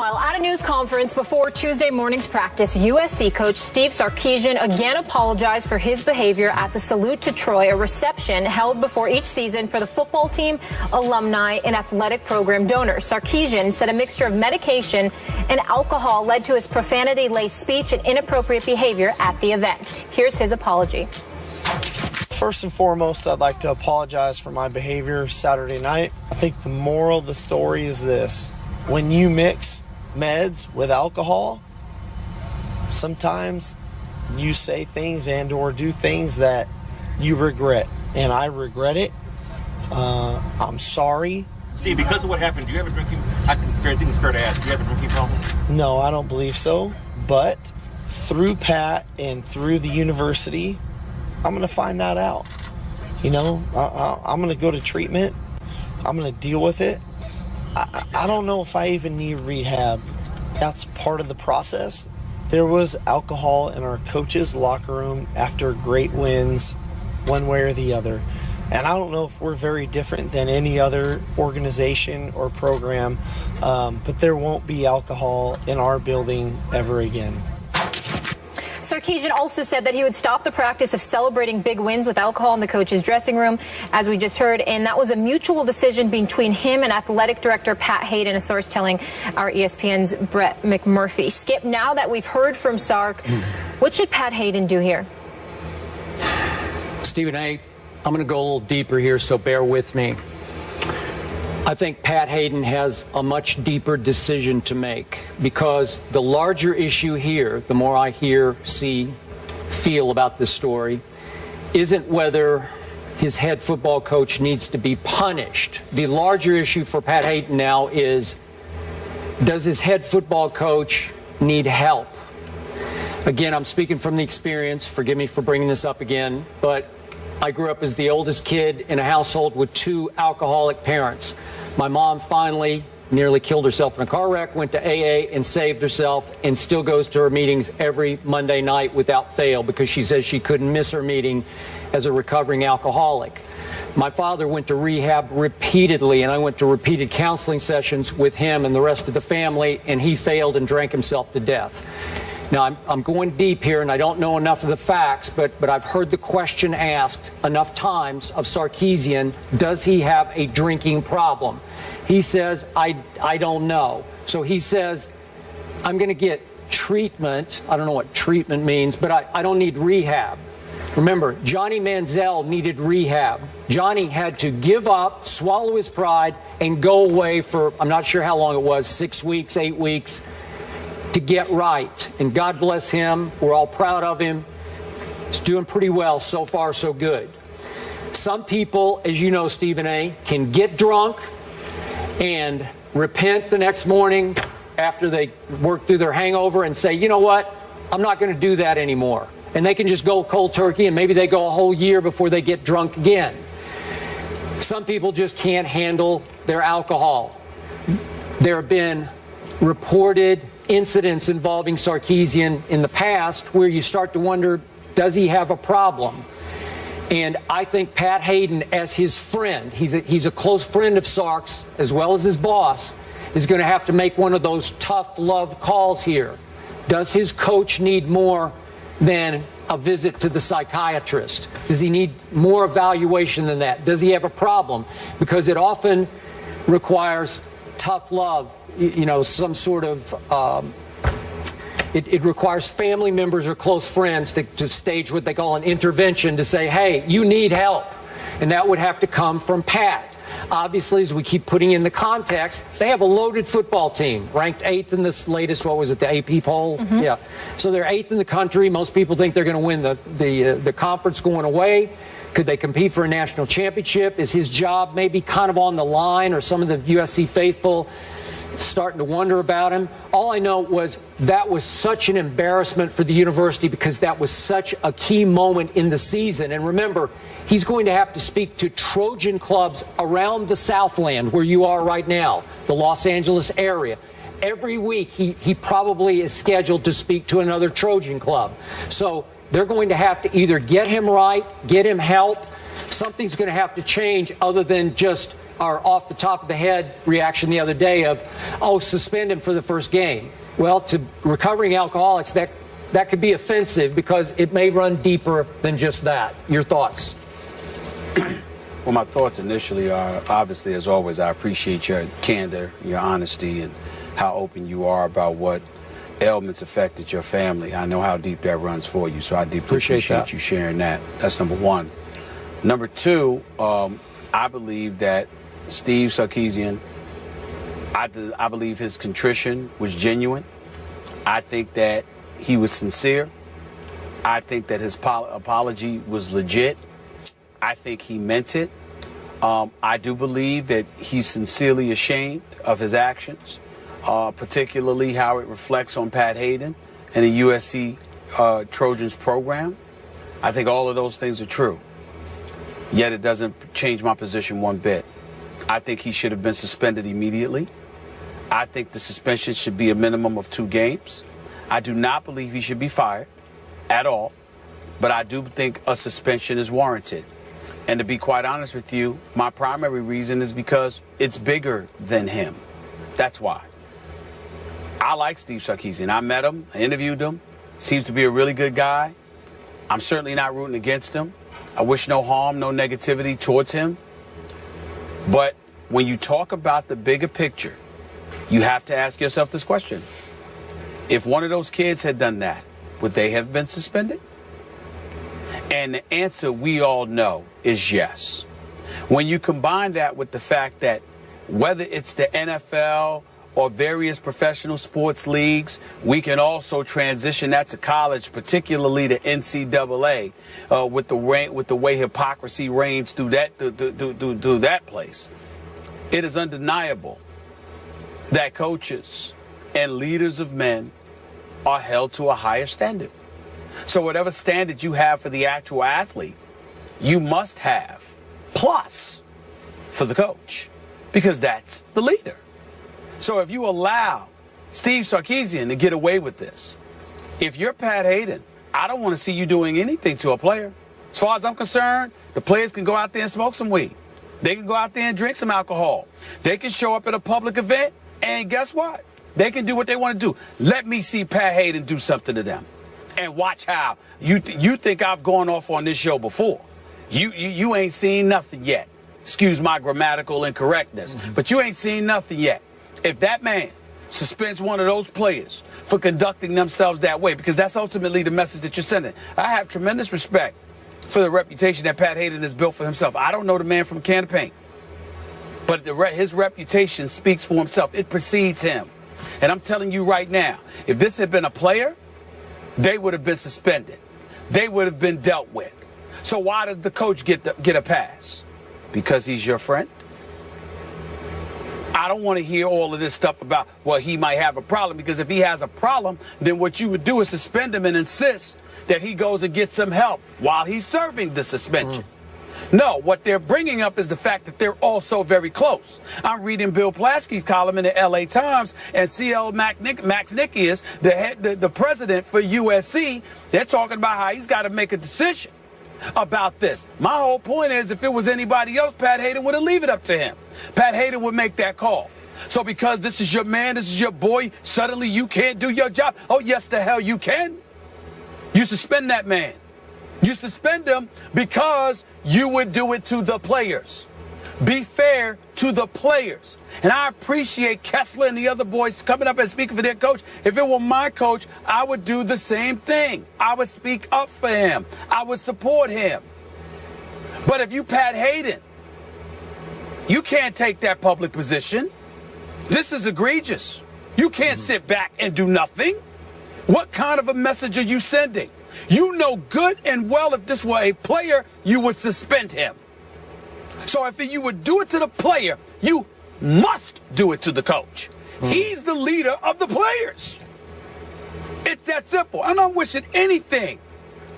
Meanwhile, at a news conference before Tuesday morning's practice, USC coach Steve Sarkisian again apologized for his behavior at the Salute to Troy, a reception held before each season for the football team, alumni, and athletic program donors. Sarkisian said a mixture of medication and alcohol led to his profanity-laced speech and inappropriate behavior at the event. Here's his apology. First and foremost, I'd like to apologize for my behavior Saturday night. I think the moral of the story is this. When you mix meds with alcohol, sometimes you say things and or do things that you regret. And I regret it. I'm sorry. Steve, because of what happened, do you have a drinking, I think it's fair to ask, do you have a drinking problem? No, I don't believe so. But through Pat and through the university, I'm going to find that out. You know, I'm going to go to treatment. I'm going to deal with it. I don't know if I even need rehab. That's part of the process. There was alcohol in our coaches' locker room after great wins, one way or the other. And I don't know if we're very different than any other organization or program, but there won't be alcohol in our building ever again. Sarkisian also said that he would stop the practice of celebrating big wins with alcohol in the coach's dressing room, as we just heard, and that was a mutual decision between him and athletic director Pat Haden, a source telling our ESPN's Brett McMurphy. Skip, now that we've heard from Sark, what should Pat Haden do here? Stephen A., I'm going to go a little deeper here, so bear with me. I think Pat Haden has a much deeper decision to make, because the larger issue here, the more I hear, see, feel about this story, isn't whether his head football coach needs to be punished. The larger issue for Pat Haden now is, does his head football coach need help? Again, I'm speaking from the experience. Forgive me for bringing this up again, but I grew up as the oldest kid in a household with two alcoholic parents. My mom finally nearly killed herself in a car wreck, went to AA and saved herself, and still goes to her meetings every Monday night without fail because she says she couldn't miss her meeting as a recovering alcoholic. My father went to rehab repeatedly, and I went to repeated counseling sessions with him and the rest of the family, and he failed and drank himself to death. Now, I'm going deep here, and I don't know enough of the facts, but I've heard the question asked enough times of Sarkisian, does he have a drinking problem? He says, I don't know. So he says, I'm going to get treatment. I don't know what treatment means, but I don't need rehab. Remember, Johnny Manziel needed rehab. Johnny had to give up, swallow his pride, and go away for, I'm not sure how long it was, 6 weeks, 8 weeks, to get right. And God bless him. We're all proud of him. He's doing pretty well. So far, so good. Some people, as you know, Stephen A., can get drunk and repent the next morning after they work through their hangover and say, you know what, I'm not going to do that anymore. And they can just go cold turkey, and maybe they go a whole year before they get drunk again. Some people just can't handle their alcohol. There have been reported incidents involving Sarkisian in the past where you start to wonder, does he have a problem? And I think Pat Haden, as his friend, he's a close friend of Sark's as well as his boss, is going to have to make one of those tough love calls here. Does his coach need more than a visit to the psychiatrist? Does he need more evaluation than that? Does he have a problem? Because it often requires tough love, you know, some sort of, it requires family members or close friends to stage what they call an intervention to say, hey, you need help. And that would have to come from Pat. Obviously, as we keep putting in the context, they have a loaded football team, ranked 8th in this latest, what was it, the AP poll? Mm-hmm. Yeah. So they're 8th in the country. Most people think they're going to win the conference going away. Could they compete for a national championship? Is his job maybe kind of on the line, or some of the USC faithful starting to wonder about him? All I know was that was such an embarrassment for the university because that was such a key moment in the season. And remember, he's going to have to speak to Trojan clubs around the Southland where you are right now, the Los Angeles area. Every week he probably is scheduled to speak to another Trojan club. So they're going to have to either get him right, get him help. Something's going to have to change other than just our off the top of the head reaction the other day of, oh, suspend him for the first game. Well, to recovering alcoholics, that could be offensive because it may run deeper than just that. Your thoughts? Well, my thoughts initially are, obviously, as always, I appreciate your candor, your honesty, and how open you are about what ailments affected your family. I know how deep that runs for you, so I deeply appreciate you sharing that. That's number one. Number two, I believe that Steve Sarkisian, I believe his contrition was genuine. I think that he was sincere. I think that his apology was legit. I think he meant it. I do believe that he's sincerely ashamed of his actions, particularly how it reflects on Pat Haden and the USC Trojans program. I think all of those things are true. Yet it doesn't change my position one bit. I think he should have been suspended immediately. I think the suspension should be a minimum of 2 games. I do not believe he should be fired at all, but I do think a suspension is warranted. And to be quite honest with you, my primary reason is because it's bigger than him. That's why. I like Steve Sarkisian. I met him, I interviewed him. Seems to be a really good guy. I'm certainly not rooting against him. I wish no harm, no negativity towards him. But when you talk about the bigger picture, you have to ask yourself this question. If one of those kids had done that, would they have been suspended? And the answer we all know is yes. When you combine that with the fact that whether it's the NFL or various professional sports leagues, we can also transition that to college, particularly the NCAA, with the way hypocrisy reigns through that place. It is undeniable that coaches and leaders of men are held to a higher standard. So whatever standard you have for the actual athlete, you must have plus for the coach, because that's the leader. So if you allow Steve Sarkisian to get away with this, if you're Pat Haden, I don't want to see you doing anything to a player. As far as I'm concerned, the players can go out there and smoke some weed. They can go out there and drink some alcohol. They can show up at a public event, and guess what? They can do what they want to do. Let me see Pat Haden do something to them. And watch how. You think I've gone off on this show before. You ain't seen nothing yet. Excuse my grammatical incorrectness, but you ain't seen nothing yet. If that man suspends one of those players for conducting themselves that way, because that's ultimately the message that you're sending. I have tremendous respect for the reputation that Pat Haden has built for himself. I don't know the man from a can of paint, but his reputation speaks for himself. It precedes him. And I'm telling you right now, if this had been a player, they would have been suspended. They would have been dealt with. So why does the coach get a pass? Because he's your friend? I don't want to hear all of this stuff about, well, he might have a problem, because if he has a problem, then what you would do is suspend him and insist that he goes and gets some help while he's serving the suspension. No, what they're bringing up is the fact that they're all so very close. I'm reading Bill Plaschke's column in the LA Times, and C.L. Max Nicky is the president for USC. They're talking about how he's got to make a decision about this. My whole point is, if it was anybody else, Pat Haden would have leave it up to him. Pat Haden would make that call. So because this is your man, this is your boy, suddenly you can't do your job. Oh, yes, the hell you can. You suspend that man. You suspend him because you would do it to the players. Be fair to the players. And I appreciate Kessler and the other boys coming up and speaking for their coach. If it were my coach, I would do the same thing. I would speak up for him. I would support him. But if you Pat Haden, you can't take that public position. This is egregious. You can't sit back and do nothing. What kind of a message are you sending? You know good and well if this were a player, you would suspend him. So if you would do it to the player, you must do it to the coach. He's the leader of the players. It's that simple. I'm not wishing anything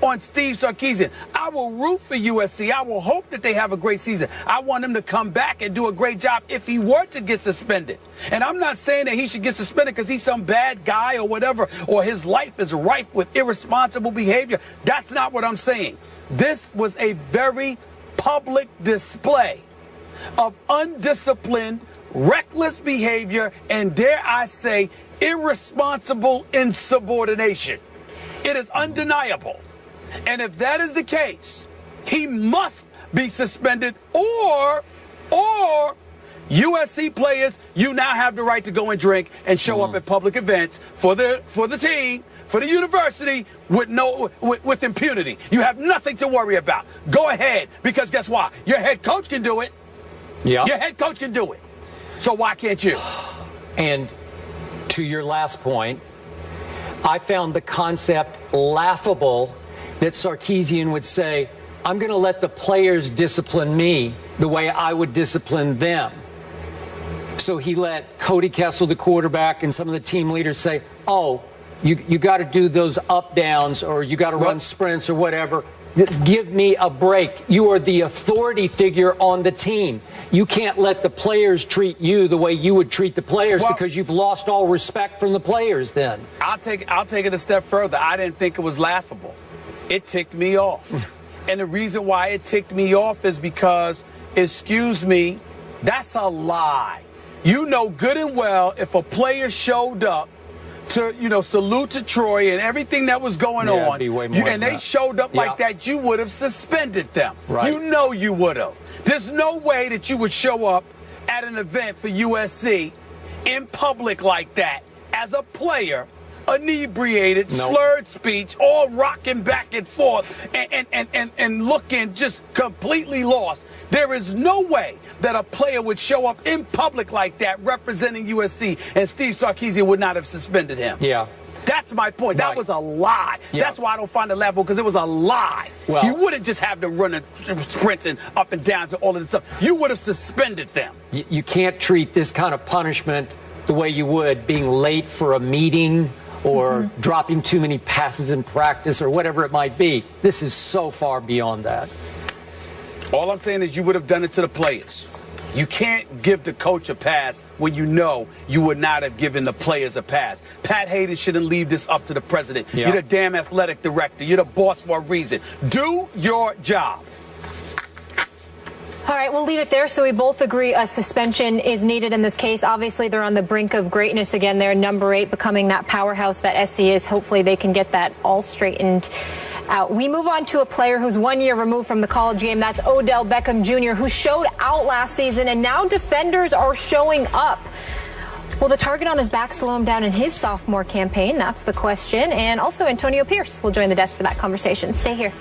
on Steve Sarkisian. I will root for USC. I will hope that they have a great season. I want him to come back and do a great job if he were to get suspended. And I'm not saying that he should get suspended because he's some bad guy or whatever, or his life is rife with irresponsible behavior. That's not what I'm saying. This was a very public display of undisciplined, reckless behavior, and dare I say, irresponsible insubordination. It is undeniable. And if that is the case, he must be suspended, or USC players, you now have the right to go and drink and show up at public events for the team, for the university with impunity. You have nothing to worry about. Go ahead, because guess what? Your head coach can do it. Yeah. Your head coach can do it. So why can't you? And to your last point, I found the concept laughable that Sarkisian would say, I'm going to let the players discipline me the way I would discipline them. So he let Cody Kessel, the quarterback, and some of the team leaders say, oh, you got to do those up downs, or you got to run sprints or whatever. Give me a break. You are the authority figure on the team. You can't let the players treat you the way you would treat the players, because you've lost all respect from the players then. I'll take it a step further. I didn't think it was laughable. It ticked me off. And the reason why it ticked me off is because, excuse me, that's a lie. You know good and well, if a player showed up to, salute to Troy and everything that was going on, and they showed up like that, you would have suspended them. Right. You know you would have. There's no way that you would show up at an event for USC in public like that as a player, inebriated, slurred speech, all rocking back and forth, and looking just completely lost. There is no way that a player would show up in public like that representing USC, and Steve Sarkisian would not have suspended him. Yeah. That's my point. That was a lie. Yeah. That's why I don't find it laughable, because it was a lie. Well, you wouldn't just have them running sprints and up and downs and all of this stuff. You would have suspended them. You can't treat this kind of punishment the way you would being late for a meeting or dropping too many passes in practice or whatever it might be. This is so far beyond that. All I'm saying is you would have done it to the players. You can't give the coach a pass when you know you would not have given the players a pass. Pat Haden shouldn't leave this up to the president. Yeah. You're the damn athletic director. You're the boss for a reason. Do your job. All right, we'll leave it there. So we both agree a suspension is needed in this case. Obviously, they're on the brink of greatness again. They're number 8, becoming that powerhouse that SC is. Hopefully, they can get that all straightened out. We move on to a player who's 1 year removed from the college game. That's Odell Beckham Jr., who showed out last season, and now defenders are showing up. Will the target on his back slow him down in his sophomore campaign? That's the question. And also, Antonio Pierce will join the desk for that conversation. Stay here.